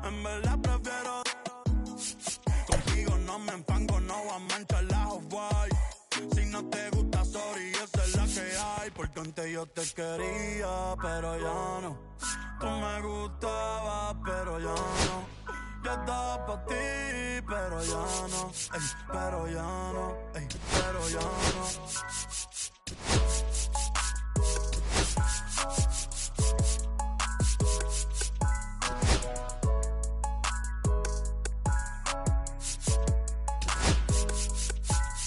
En verdad prefiero. Contigo no me empango, no va a manchar la Hawaii. Si no te gusta, sorry, esa es la que hay. Porque antes yo te quería, pero ya no. Tú me gustabas, pero ya no. Yo estaba pa' ti, pero ya no. Ey, pero ya no. Ey, pero ya no.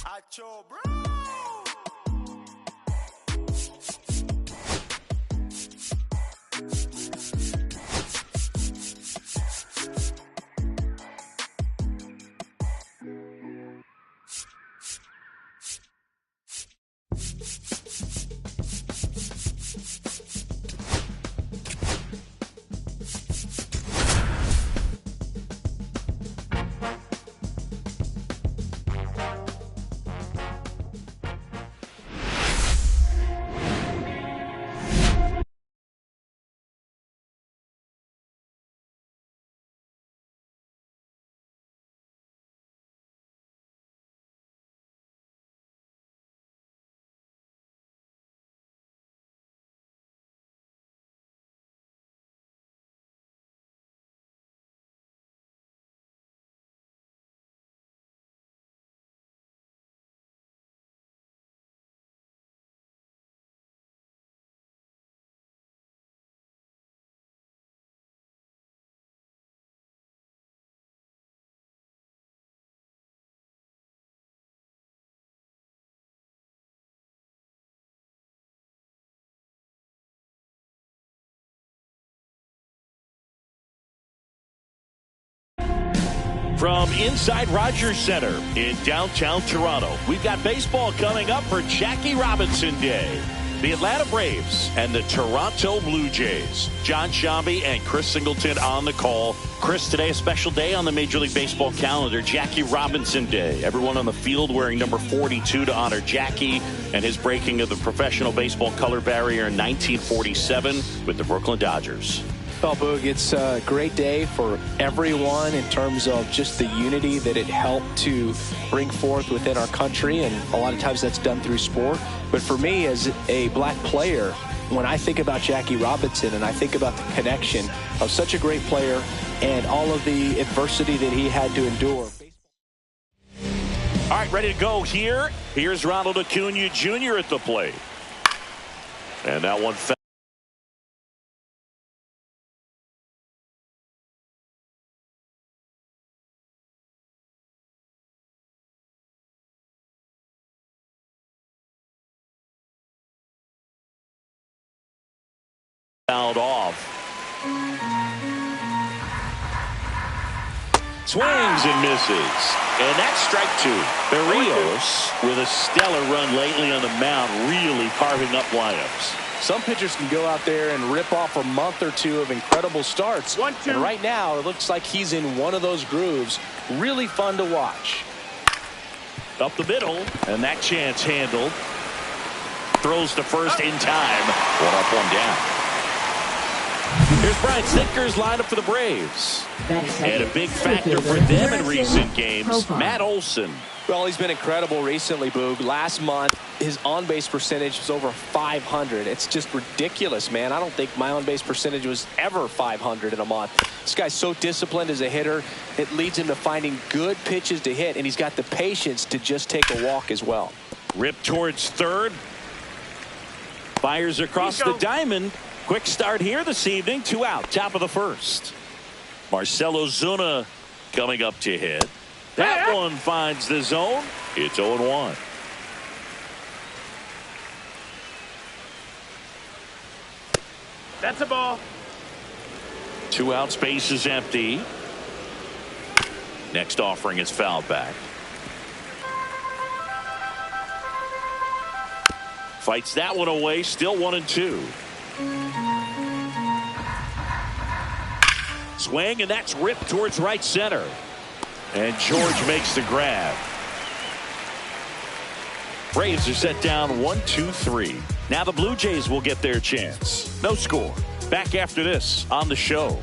Acho, bro. From inside Rogers Center in downtown Toronto, we've got baseball coming up for Jackie Robinson Day. The Atlanta Braves and the Toronto Blue Jays. John Shambi and Chris Singleton on the call. Chris, today a special day on the Major League Baseball calendar, Jackie Robinson Day. Everyone on the field wearing number 42 to honor Jackie and his breaking of the professional baseball color barrier in 1947 with the Brooklyn Dodgers. Well, Boog, it's a great day for everyone in terms of just the unity that it helped to bring forth within our country, and a lot of times that's done through sport. But for me, as a black player, when I think about Jackie Robinson and I think about the connection of such a great player and all of the adversity that he had to endure. All right, ready to go here. Here's Ronald Acuna Jr. at the plate. And that one fell. Fouled off. Swings and misses. And that's strike two. Berrios with a stellar run lately on the mound, really carving up lineups. Some pitchers can go out there and rip off a month or two of incredible starts. And right now, it looks like he's in one of those grooves. Really fun to watch. Up the middle, and that chance handled. Throws to first in time. One up, one down. Here's Brian Snitker's lineup for the Braves. And a big factor for them in recent games, Matt Olson. Well, he's been incredible recently, Boog. Last month, his on-base percentage was over 500. It's just ridiculous, man. I don't think my on-base percentage was ever 500 in a month. This guy's so disciplined as a hitter. It leads him to finding good pitches to hit, and he's got the patience to just take a walk as well. Rip towards third. Fires across the diamond. Quick start here this evening. 2 out, top of the first. Marcell Ozuna coming up to hit. That one finds the zone. It's 0-1. That's a ball. 2 out, space is empty. Next offering is fouled back. Fights that one away. Still 1-2. Swing, and that's ripped towards right center. And George makes the grab. Braves are set down 1-2-3. Now the Blue Jays will get their chance. No score. Back after this on the show.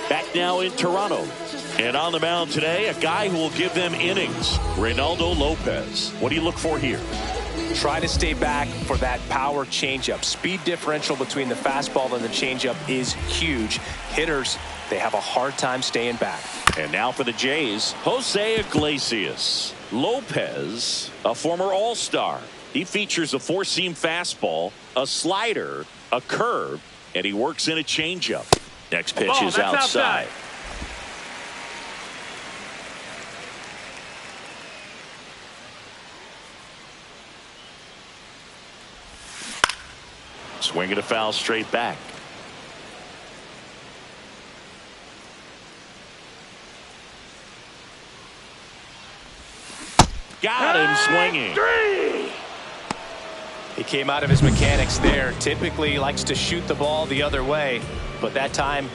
Back now in Toronto. And on the mound today, a guy who will give them innings, Reynaldo Lopez. What do you look for here? Try to stay back for that power changeup. Speed differential between the fastball and the changeup is huge. Hitters, they have a hard time staying back. And now for the Jays, Jose Iglesias. Lopez, a former All-Star. He features a four-seam fastball, a slider, a curve, and he works in a changeup. Next pitch is outside. Swinging a foul straight back. Got him swinging. He came out of his mechanics there. Typically he likes to shoot the ball the other way, but that time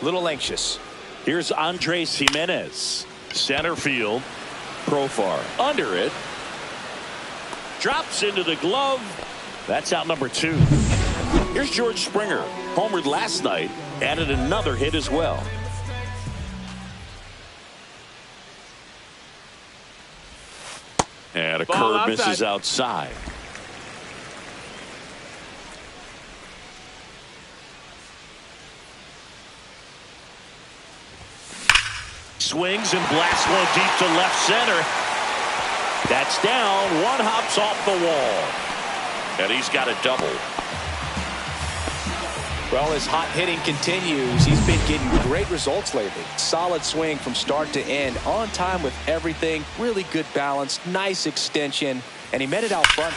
a little anxious. Here's Andres Jimenez. Center field. Profar under it. Drops into the glove. That's out number 2. Here's George Springer. Homered last night. Added another hit as well. And a curve misses outside. Swings and blasts one deep to left center. That's down. One hops off the wall. And he's got a double. Well, his hot hitting continues. He's been getting great results lately. Solid swing from start to end. On time with everything. Really good balance. Nice extension. And he met it out front.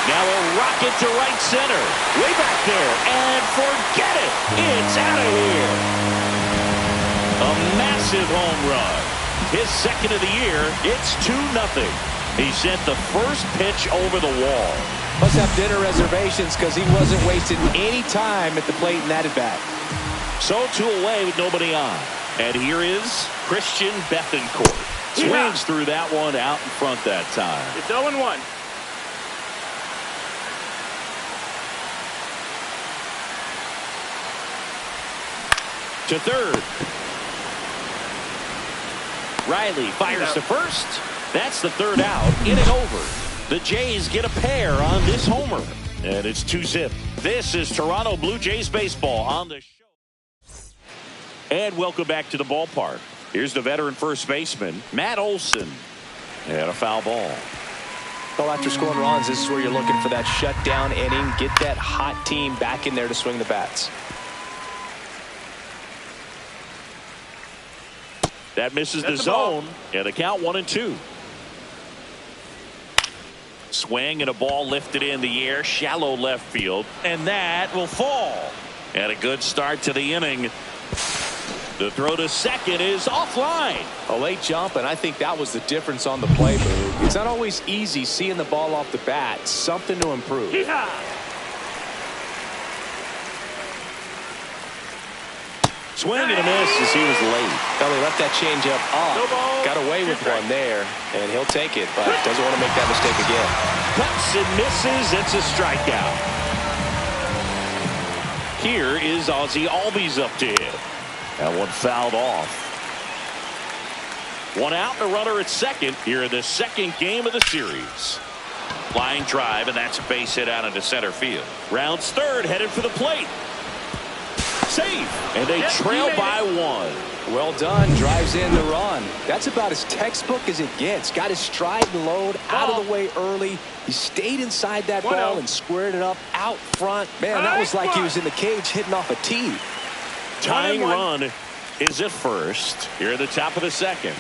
Now a rocket to right center. Way back there. And forget it. It's out of here. A massive home run. His second of the year. It's 2-0. He sent the first pitch over the wall. Must have dinner reservations because he wasn't wasting any time at the plate in that at bat. So 2 away with nobody on. And here is Christian Bethancourt. Swings through that one out in front that time. It's 0-1. To third. Riley fires to first. That's the third out. Inning over. The Jays get a pair on this homer. And it's 2-0. This is Toronto Blue Jays baseball on the show. And welcome back to the ballpark. Here's the veteran first baseman, Matt Olson. And a foul ball. Well, after scoring runs, this is where you're looking for that shutdown inning. Get that hot team back in there to swing the bats. That misses the zone. And the count 1-2. Swing and a ball lifted in the air, shallow left field, and that will fall. And a good start to the inning. The throw to second is offline. A late jump, and I think that was the difference on the play move. It's not always easy seeing the ball off the bat. Something to improve. Swing and a miss as he was late. Well, he left that changeup up. Got away with one there, and he'll take it, but doesn't want to make that mistake again. Cuts and misses. It's a strikeout. Here is Ozzie Albies up to hit. That one fouled off. One out and a runner at second here in the second game of the series. Line drive, and that's a base hit out into center field. Rounds third, headed for the plate. Safe, and they trail by 1. Well done. Drives in the run. That's about as textbook as it gets. Got his stride and load out of the way early. He stayed inside that ball and squared it up out front. Man, that was like he was in the cage hitting off a tee. Tying run is at first here at the top of the second.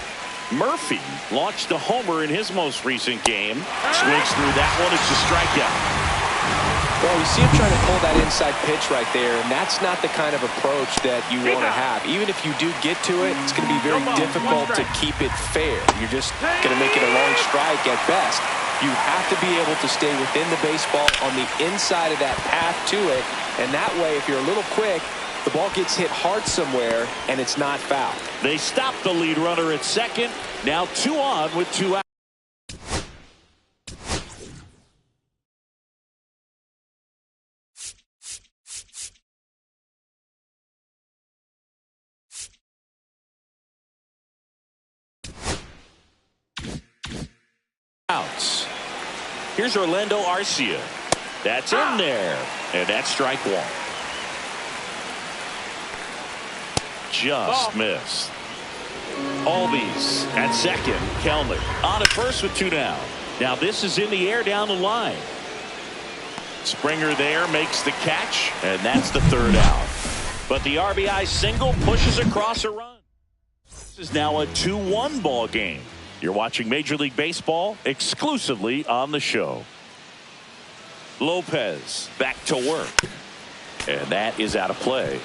Murphy launched a homer in his most recent game. Swings through that one. It's a strikeout. Well, you see him trying to pull that inside pitch right there, and that's not the kind of approach that you want to have. Even if you do get to it, it's going to be very difficult to keep it fair. You're just going to make it a long strike at best. You have to be able to stay within the baseball on the inside of that path to it, and that way, if you're a little quick, the ball gets hit hard somewhere, and it's not foul. They stop the lead runner at second. Now 2 on with 2 out. Here's Orlando Arcia. That's in there. And that's strike one. Just missed. Albies at second. Kelnick on at first with two down. Now this is in the air down the line. Springer there makes the catch, and that's the third out. But the RBI single pushes across a run. This is now a 2-1 ball game. You're watching Major League Baseball exclusively on the show. Lopez back to work. And that is out of play.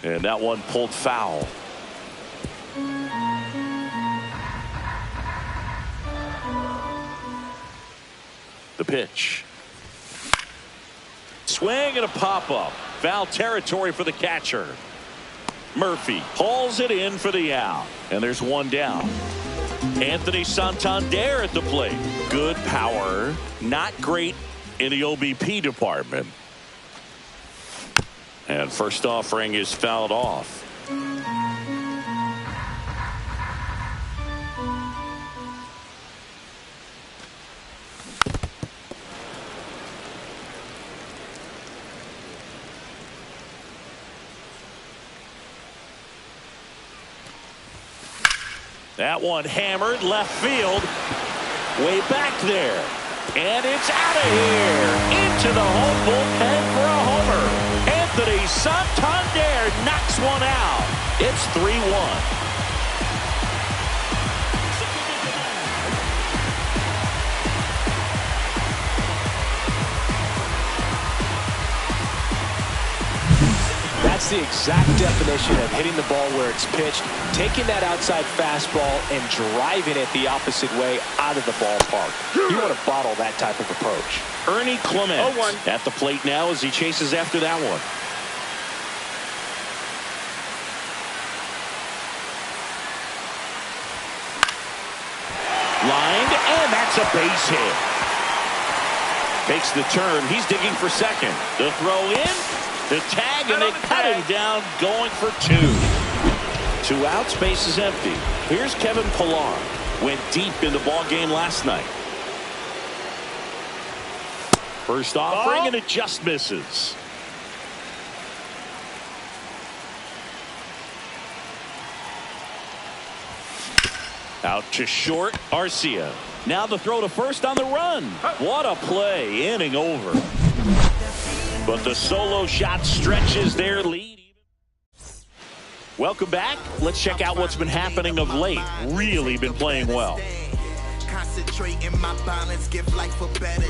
And that one pulled foul. The pitch. Swing and a pop-up. Foul territory for the catcher. Murphy hauls it in for the out. And there's one down. Anthony Santander at the plate. Good power. Not great in the OBP department. And first offering is fouled off. That one hammered left field. Way back there. And it's out of here. Into the home bullpen for a homer. Anthony Santander knocks one out. It's 3-1. That's the exact definition of hitting the ball where it's pitched, taking that outside fastball and driving it the opposite way out of the ballpark. You want to bottle that type of approach. Ernie Clement at the plate now as he chases after that one. Lined, and that's a base hit. Makes the turn. He's digging for second. The throw in, the tag, and they cut him down going for two. 2 outs, base is empty. Here's Kevin Pillar. Went deep in the ball game last night. First offering, and it just misses. Out to short, Arcia. Now the throw to first on the run. What a play, inning over. But the solo shot stretches their lead. Welcome back. Let's check out what's been happening of late. Really been playing well. Concentrate in my balance, give life a better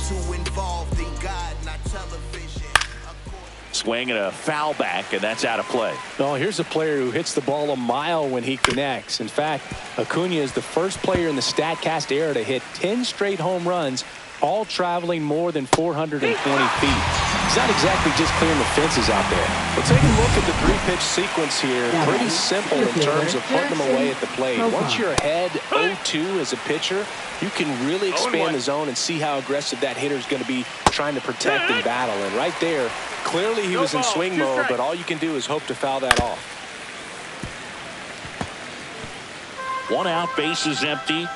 too involved in God, not television. Swing and a foul back, and that's out of play. Well, here's a player who hits the ball a mile when he connects. In fact, Acuna is the first player in the StatCast era to hit 10 straight home runs, all traveling more than 420 feet. He's not exactly just clearing the fences out there. Well, take a look at the three-pitch sequence here. Pretty simple in terms of putting them away at the plate. Once you're ahead 0-2 as a pitcher, you can really expand the zone and see how aggressive that hitter is going to be trying to protect and battle. And right there, clearly he was in swing mode, but all you can do is hope to foul that off. 1 out, bases empty.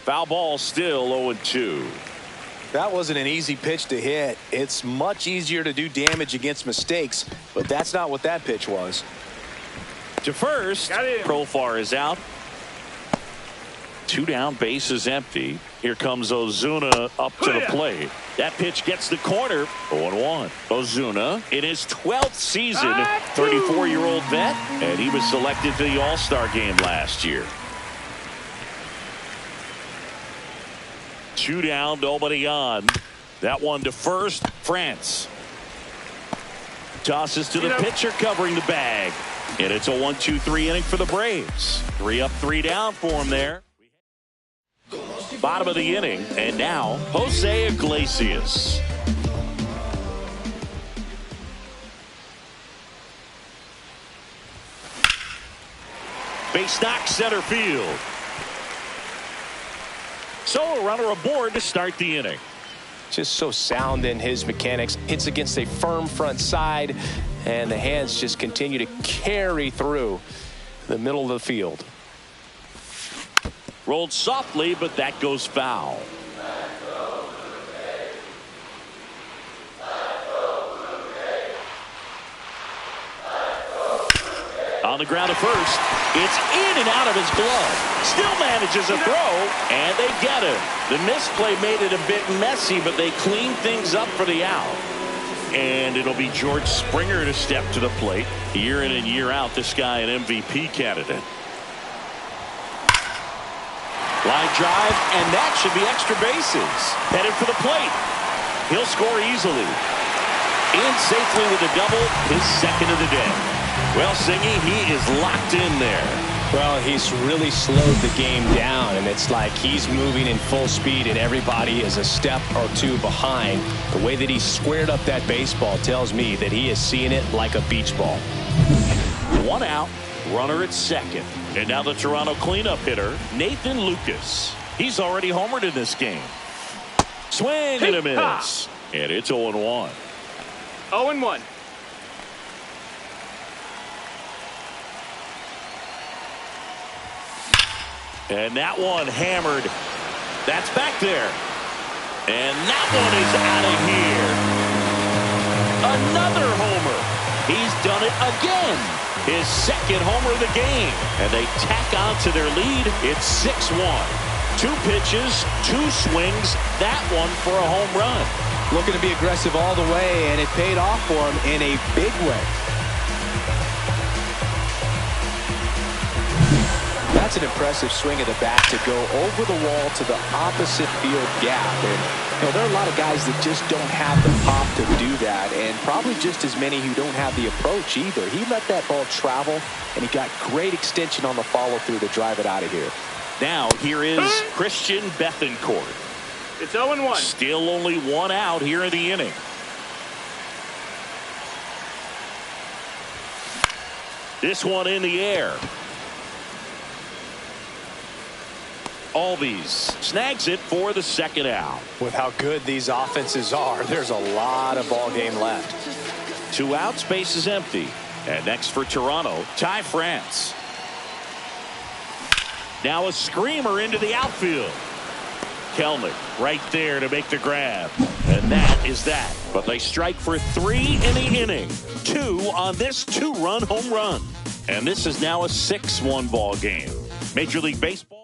Foul ball, still 0-2. That wasn't an easy pitch to hit. It's much easier to do damage against mistakes, but that's not what that pitch was. To first, Profar is out. 2 down, bases empty. Here comes Ozuna up to the plate. That pitch gets the corner. 0-1. Ozuna in his 12th season, 34-year-old vet, and he was selected to the All-Star game last year. 2 down, nobody on. That one to first, France. Tosses to the pitcher covering the bag. And it's a 1-2-3 inning for the Braves. 3 up, 3 down for him there. Bottom of the inning, and now Jose Iglesias. Base knock, center field. So a runner aboard to start the inning. Just so sound in his mechanics. Hits against a firm front side, and the hands just continue to carry through the middle of the field. Rolled softly, but that goes foul. On the ground at first. It's in and out of his glove. Still manages a throw, and they get him. The misplay made it a bit messy, but they cleaned things up for the out. And it'll be George Springer to step to the plate. Year in and year out, this guy an MVP candidate. Line drive, and that should be extra bases. Headed for the plate. He'll score easily. In safely with a double, his second of the day. Well, Singy, he is locked in there. Well, he's really slowed the game down, and it's like he's moving in full speed, and everybody is a step or two behind. The way that he squared up that baseball tells me that he is seeing it like a beach ball. 1 out, runner at second. And now the Toronto cleanup hitter, Nathan Lucas. He's already homered in this game. Swing and a miss. And it's 0-1. 0-1. And that one hammered. That's back there. And that one is out of here. Another homer. He's done it again. His second homer of the game. And they tack on to their lead. It's 6-1. 2 pitches, 2 swings. That one for a home run. Looking to be aggressive all the way, and it paid off for him in a big way. That's an impressive swing of the bat to go over the wall to the opposite field gap. And there are a lot of guys that just don't have the pop to do that, and probably just as many who don't have the approach either. He let that ball travel, and he got great extension on the follow-through to drive it out of here. Now here is Christian Bethancourt. It's 0-1. Still only 1 out here in the inning. This one in the air. Albies snags it for the second out. With how good these offenses are, there's a lot of ball game left. 2 outs, base is empty. And next for Toronto, Ty France. Now a screamer into the outfield. Kelnick right there to make the grab. And that is that. But they strike for 3 in the inning. 2 on this 2-run home run. And this is now a 6-1 ball game. Major League Baseball.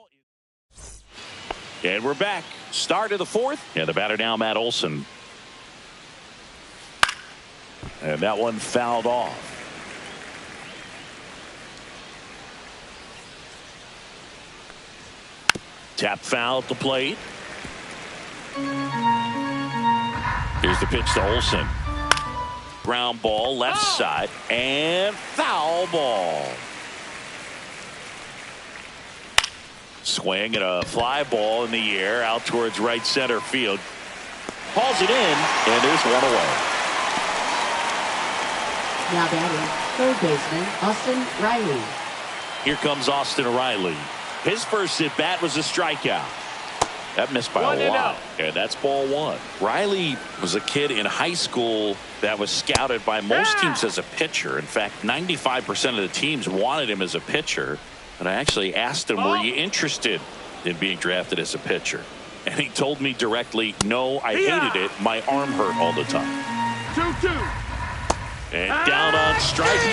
And we're back. Start of the 4th. And the batter now, Matt Olson. And that one fouled off. Tap foul at the plate. Here's the pitch to Olsen. Ground ball left side and foul ball. Swing and a fly ball in the air out towards right center field. Hauls it in, and there's one away. Now batting, third baseman Austin Riley. Here comes Austin Riley. His first at bat was a strikeout. That missed by a lot, and that's ball one. Riley was a kid in high school that was scouted by most teams as a pitcher. In fact, 95% of the teams wanted him as a pitcher. And I actually asked him, were you interested in being drafted as a pitcher? And he told me directly, no, I hated it. My arm hurt all the time. 2-2. And down on strikes.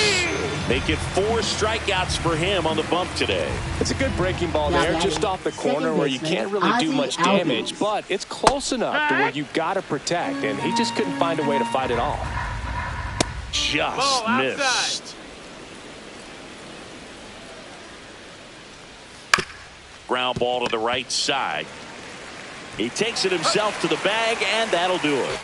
Make it 4 strikeouts for him on the bump today. It's a good breaking ball there, just off the corner where you can't really do much damage, but it's close enough to where you've got to protect, and he just couldn't find a way to fight it off. Just missed. Ground ball to the right side. He takes it himself to the bag, and that'll do it.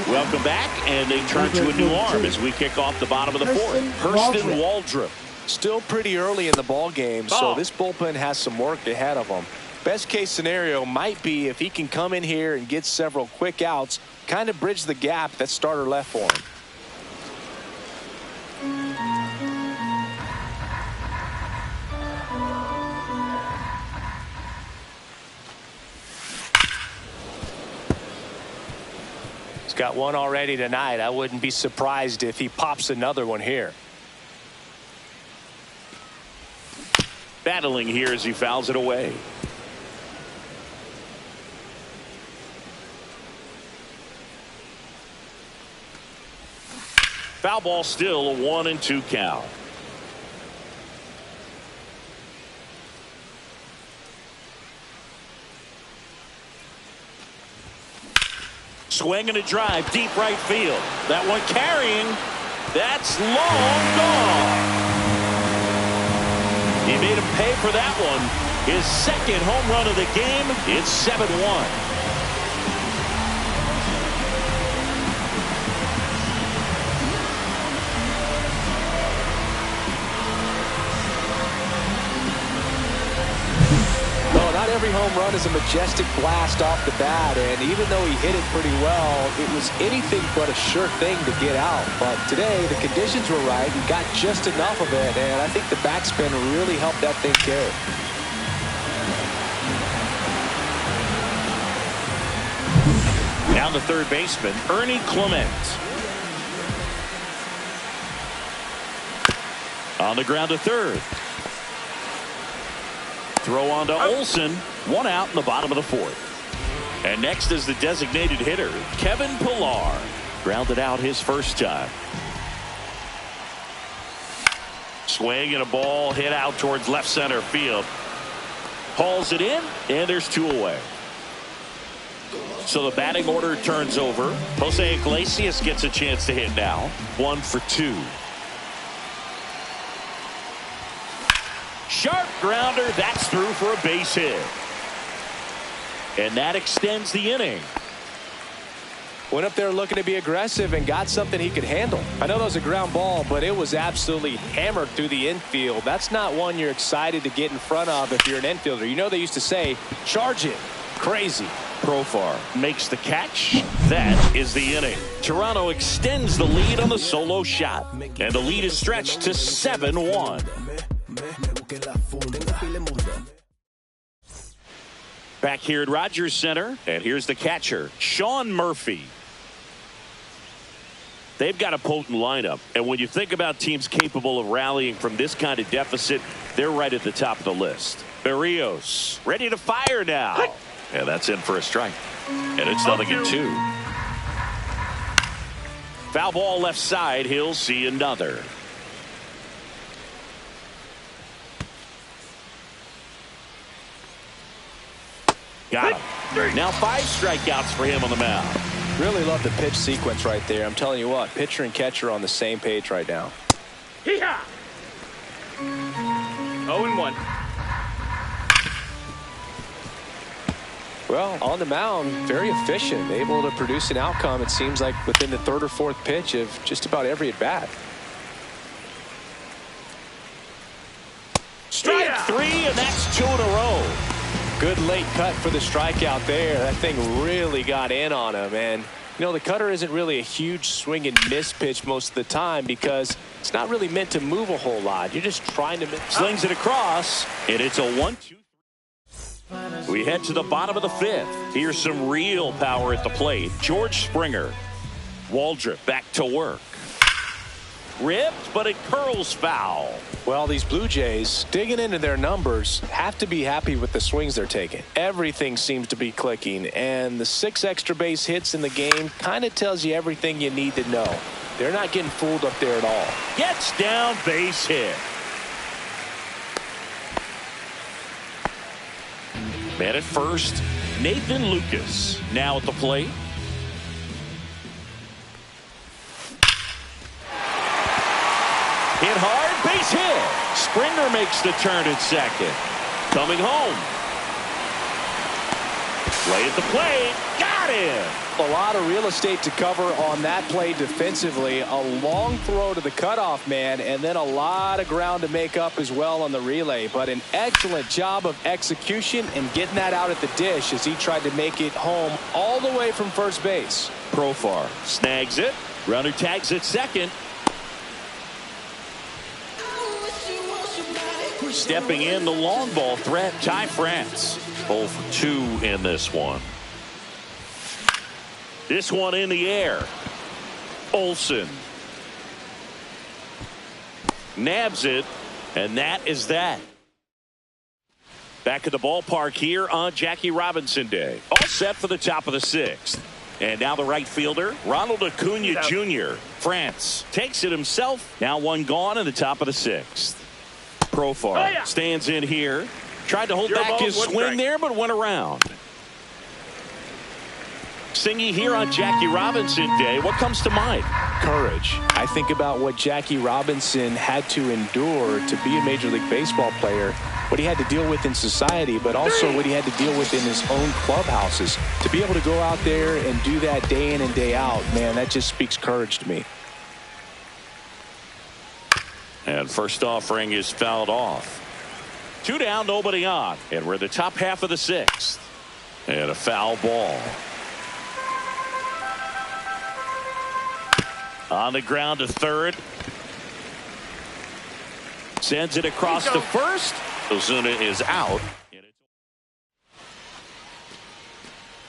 Welcome back, and they turn to a new arm as we kick off the bottom of the fourth. Hurston Waldrop. Still pretty early in the ball game, so this bullpen has some work ahead of them. Best case scenario might be if he can come in here and get several quick outs, kind of bridge the gap that starter left for him. He's got one already tonight. I wouldn't be surprised if he pops another one here. Battling here as he fouls it away. Foul ball, still a 1-2 count. Swing and a drive, deep right field. That one carrying. That's long gone. He made him pay for that one. His second home run of the game. It's 7-1. Every home run is a majestic blast off the bat, and even though he hit it pretty well, it was anything but a sure thing to get out. But today, the conditions were right. He got just enough of it, and I think the backspin really helped that thing carry. Now the third baseman, Ernie Clement. On the ground to third. Throw on to Olsen. One out in the bottom of the fourth. And next is the designated hitter, Kevin Pillar. Grounded out his first time. Swing and a ball hit out towards left center field. Hauls it in, and there's 2 away. So the batting order turns over. Jose Iglesias gets a chance to hit now. 1 for 2. Sharp grounder. That's through for a base hit. And that extends the inning. Went up there looking to be aggressive and got something he could handle. I know that was a ground ball, but it was absolutely hammered through the infield. That's not one you're excited to get in front of if you're an infielder. You know they used to say, charge it. Crazy. Profar makes the catch. That is the inning. Toronto extends the lead on the solo shot. And the lead is stretched to 7-1. Back here at Rogers Center, and here's the catcher, Sean Murphy. They've got a potent lineup, and when you think about teams capable of rallying from this kind of deficit, they're right at the top of the list. Berrios ready to fire now. And that's in for a strike. And it's 0-2. Foul ball left side. He'll see another. Got him. Now 5 strikeouts for him on the mound. Really love the pitch sequence right there. I'm telling you what, pitcher and catcher are on the same page right now. Hee-haw! 0-1. Well, on the mound, very efficient, able to produce an outcome, it seems like, within the third or fourth pitch of just about every at-bat. Strike three, and that's 2 in a row. Good late cut for the strikeout there. That thing really got in on him. And, you know, the cutter isn't really a huge swing and miss pitch most of the time because it's not really meant to move a whole lot. You're just trying to slings it across, and it's a 1-2. We head to the bottom of the fifth. Here's some real power at the plate. George Springer. Waldrop back to work. Ripped, but it curls foul. Well, these Blue Jays, digging into their numbers, have to be happy with the swings they're taking. Everything seems to be clicking, and the 6 extra base hits in the game kind of tells you everything you need to know. They're not getting fooled up there at all. Gets down, base hit. Man at first, Nathan Lucas now at the plate. Hit hard, base hit. Springer makes the turn at second. Coming home. Play at the plate. Got him. A lot of real estate to cover on that play defensively. A long throw to the cutoff man, and then a lot of ground to make up as well on the relay. But an excellent job of execution and getting that out at the dish as he tried to make it home all the way from first base. Profar snags it. Runner tags at second. Stepping in the long ball threat, Ty France. 0 for 2 in this one. This one in the air. Olsen nabs it, and that is that. Back at the ballpark here on Jackie Robinson Day. All set for the top of the 6th. And now the right fielder, Ronald Acuna Jr. France takes it himself. Now one gone in the top of the 6th. Profar stands in here. Tried to hold back his swing there, but went around. Singy here on Jackie Robinson Day. What comes to mind? Courage. I think about what Jackie Robinson had to endure to be a Major League Baseball player, what he had to deal with in society, but also what he had to deal with in his own clubhouses. To be able to go out there and do that day in and day out, man, that just speaks courage to me. And first offering is fouled off. 2 down, nobody on. And we're in the top half of the 6th. And a foul ball. On the ground to third. Sends it across to first. Ozuna is out.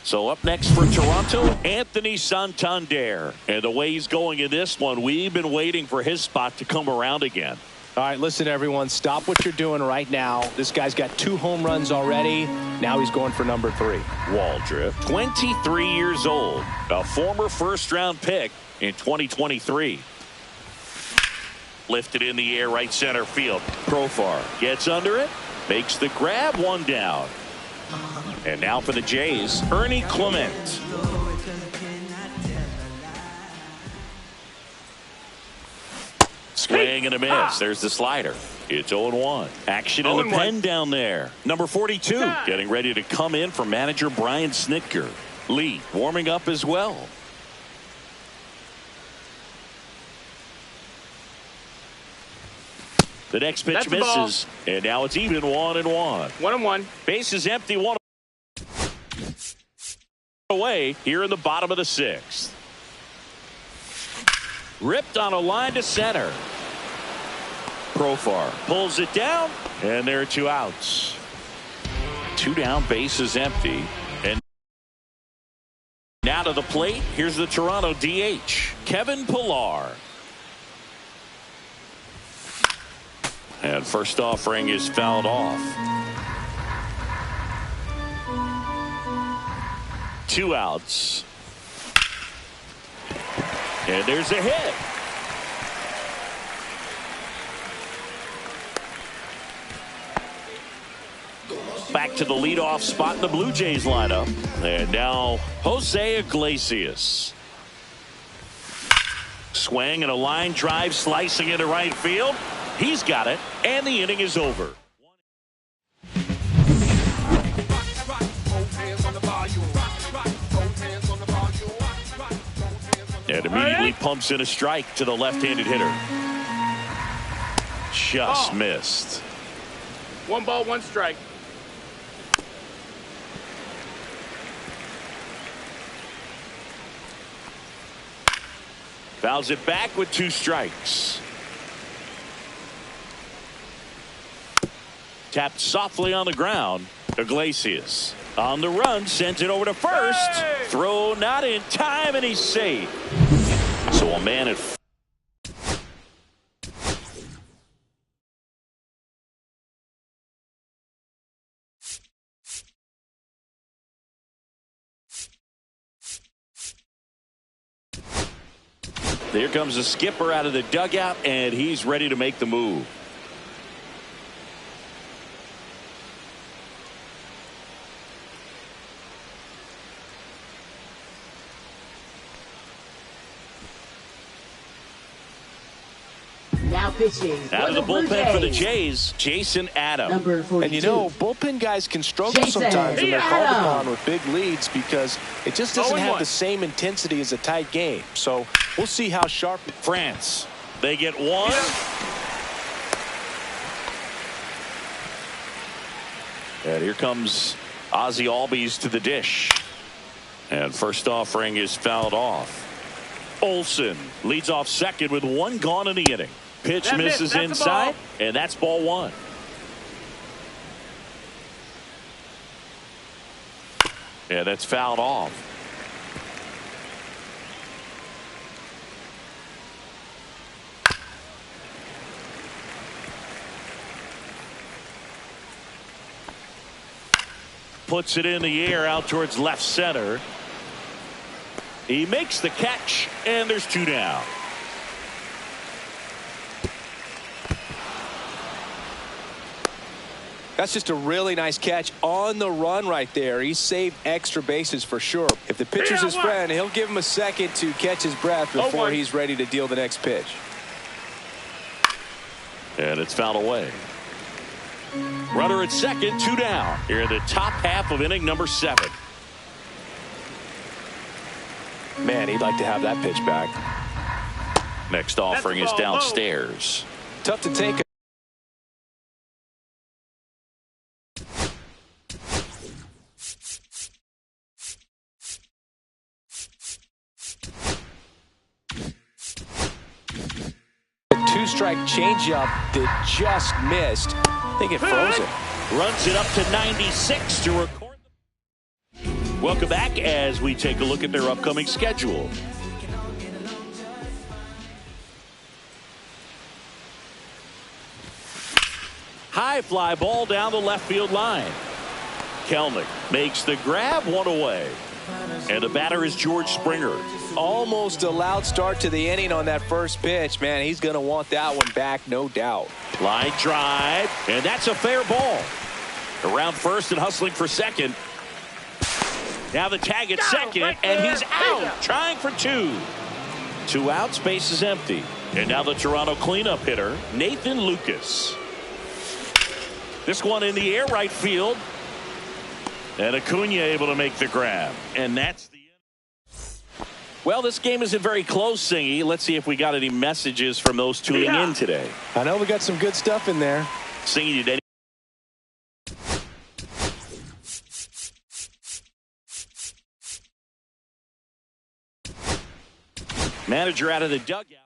So up next for Toronto, Anthony Santander. And the way he's going in this one, we've been waiting for his spot to come around again. All right, listen, everyone, stop what you're doing right now. This guy's got 2 home runs already. Now he's going for number 3. Waldrop, 23 years old, a former first-round pick in 2023. Lifted in the air, right center field. Profar gets under it, makes the grab, 1 down. And now for the Jays, Ernie Clement. Swing and a miss. There's the slider. It's 0-1. Action in the pen down there. Number 42 getting ready to come in for manager Brian Snitker. Lee warming up as well. The next pitch misses, and now it's even 1-1. 1-1. Base is empty. 1 away here in the bottom of the 6th. Ripped on a line to center. Profar pulls it down, and there are 2 outs. 2 down, base is empty. And now to the plate, here's the Toronto DH, Kevin Pillar. And first offering is fouled off. 2 outs. And there's a hit. Back to the leadoff spot in the Blue Jays lineup. And now Jose Iglesias. Swing and a line drive slicing into right field. He's got it, and the inning is over. And immediately pumps in a strike to the left-handed hitter. Just missed. 1 ball, 1 strike. Fouls it back with 2 strikes. Tapped softly on the ground. Iglesias on the run, sends it over to first. Hey! Throw not in time, and he's safe. So a man at there comes the skipper out of the dugout, and he's ready to make the move. Now pitching. Out of the bullpen for the Jays, Jason Adams. Number 42. And you know, bullpen guys can struggle Jason sometimes when they're called Adams. upon with big leads because it just doesn't have 0-1. the same intensity as a tight game. So we'll see how sharp. France. They get 1. And here comes Ozzie Albies to the dish. And first offering is fouled off. Olsen leads off second with 1 gone in the inning. Pitch That misses that's inside, and that's ball 1. Yeah, that's fouled off. Puts it in the air out towards left center. He makes the catch, and there's 2 down. That's just a really nice catch on the run right there. He saved extra bases for sure. If the pitcher's his friend, he'll give him a second to catch his breath before he's ready to deal the next pitch. And it's fouled away. Runner at second, 2 down. Here in the top half of inning number 7. Man, he'd like to have that pitch back. Next offering is downstairs. Tough to take. Two-strike changeup that just missed. I think it froze it. Runs it up to 96 to record. Welcome back as we take a look at their upcoming schedule. High fly ball down the left field line. Kelnick makes the grab, 1 away. And the batter is George Springer. Almost a loud start to the inning on that first pitch. Man, he's going to want that one back, no doubt. Line drive, and that's a fair ball. Around first and hustling for second. Now the tag at second, and he's out, trying for 2. 2 outs, base is empty. And now the Toronto cleanup hitter, Nathan Lucas. This one in the air right field. And Acuna able to make the grab. And that's the end. Well, this game isn't very close, Singy. Let's see if we got any messages from those tuning in today. I know we got some good stuff in there. Singy, did any manager out of the dugout?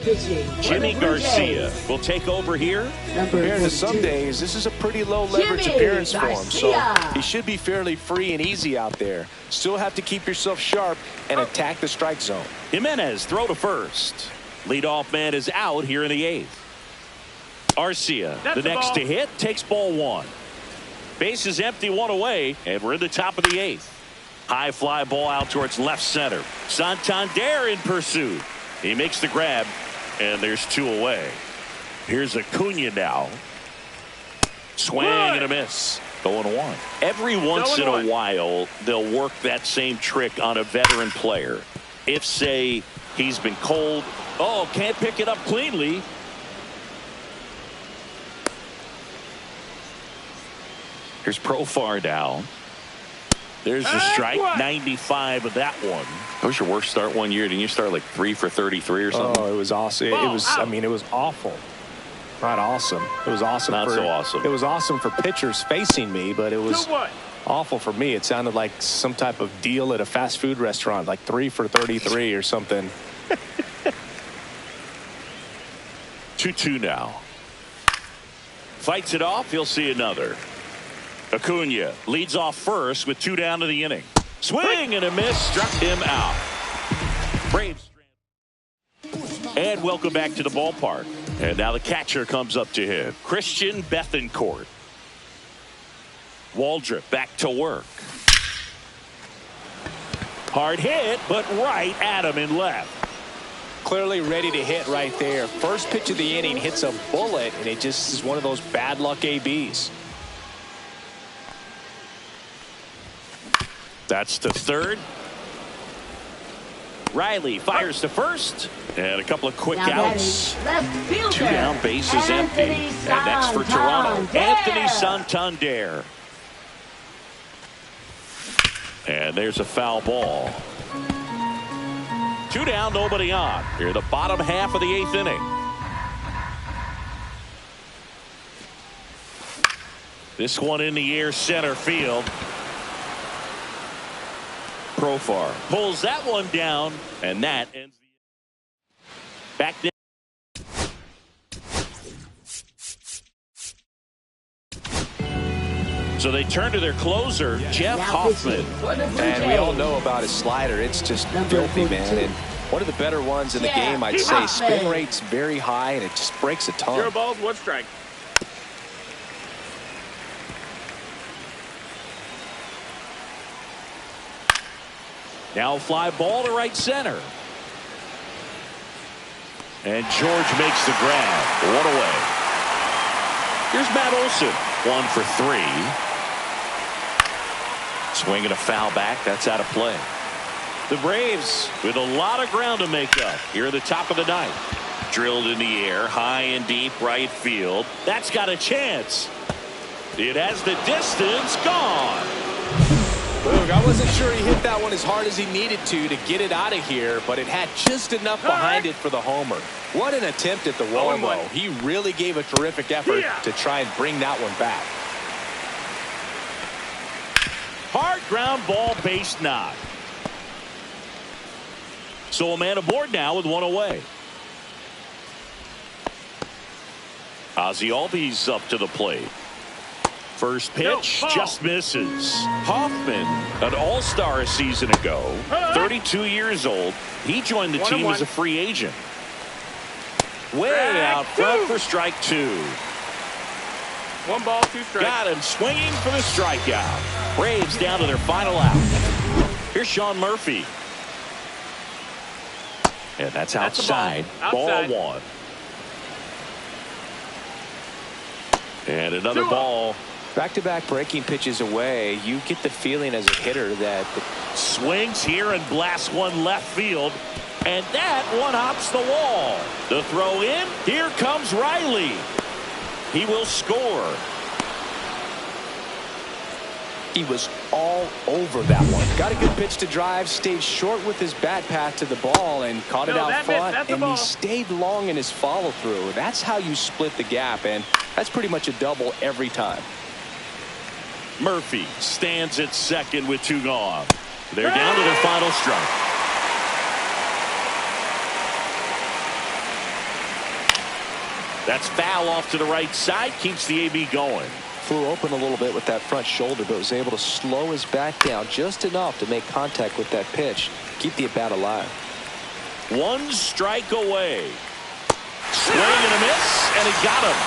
Pitching. Jimmy Garcia will take over here. Compared to some days, this is a pretty low leverage Jimmy appearance for him, so Garcia. he should be fairly free and easy out there. Still have to keep yourself sharp and attack the strike zone. Jimenez throw to first. Leadoff man is out here in the 8th. Arcia, the next to hit, takes ball 1. Base is empty, 1 away, and we're in the top of the 8th. High fly ball out towards left center. Santander in pursuit. He makes the grab, and there's 2 away. Here's Acuna now. Swing and a miss. 0-1. Every once in a while, they'll work that same trick on a veteran player. If, say, he's been cold, can't pick it up cleanly. Here's Profar down. There's a strike, 95 of that one. That was your worst start one year. Didn't you start like 3 for 33 or something? Oh, it was awesome. It was, I mean, it was awful. Not awesome. It was awesome. Not so awesome. It was awesome for pitchers facing me, but it was awful for me. It sounded like some type of deal at a fast food restaurant, like 3 for 33 or something. 2-2 now. Fights it off. He'll see another. Acuna leads off first with 2 down to the inning. Swing and a miss. Struck him out. Braves. And welcome back to the ballpark. And now the catcher comes up to him. Christian Bethancourt. Waldrop back to work. Hard hit, but right at him in left. Clearly ready to hit right there. First pitch of the inning hits a bullet, and it just is one of those bad luck ABs. That's to third. Riley fires to first. And a couple of quick outs. 2 down, bases empty. And next for Toronto, Anthony Santander. And there's a foul ball. 2 down, nobody on. Here, the bottom half of the 8th inning. This one in the air, center field. Profar pulls that one down, and that ends the back there. So they turn to their closer, Jeff Hoffman. And we all know about his slider. It's just filthy, man. And one of the better ones in the game, I'd say. Spin rate's very high, and it just breaks a ton. 0 balls, 1 strike. Now fly ball to right center. And George makes the grab. 1 away. Here's Matt Olson. 1 for 3. Swinging a foul back. That's out of play. The Braves with a lot of ground to make up here at the top of the 9th. Drilled in the air, high and deep right field. That's got a chance. It has the distance. Gone. Look, I wasn't sure he hit that one as hard as he needed to get it out of here, but it had just enough behind it for the homer. What an attempt at the wall, though. He really gave a terrific effort to try and bring that one back. Hard ground ball, base knock. So a man aboard now with 1 away. Ozzie Albies up to the plate. First pitch just misses. Hoffman, an all-star a season ago, 32 years old. He joined the team as a free agent. Way out front for strike 2. 1 ball, 2 strikes. Got him swinging for the strikeout. Braves down to their final out. Here's Sean Murphy. And that's outside. Ball 1. And another ball. Back-to-back breaking pitches away, you get the feeling as a hitter that swings here and blasts one left field, and that one hops the wall. The throw in. Here comes Riley. He will score. He was all over that one. Got a good pitch to drive, stayed short with his bat path to the ball, and caught it out front, and he stayed long in his follow-through. That's how you split the gap, and that's pretty much a double every time. Murphy stands at second with 2 gone. They're down to their final strike. That's foul off to the right side. Keeps the AB going. Flew open a little bit with that front shoulder, but was able to slow his back down just enough to make contact with that pitch. Keep the at-bat alive. 1 strike away. Swing and a miss, and he got him.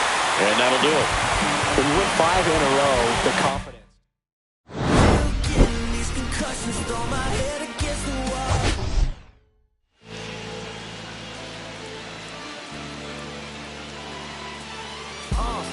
And that'll do it. When you win 5 in a row, the confidence.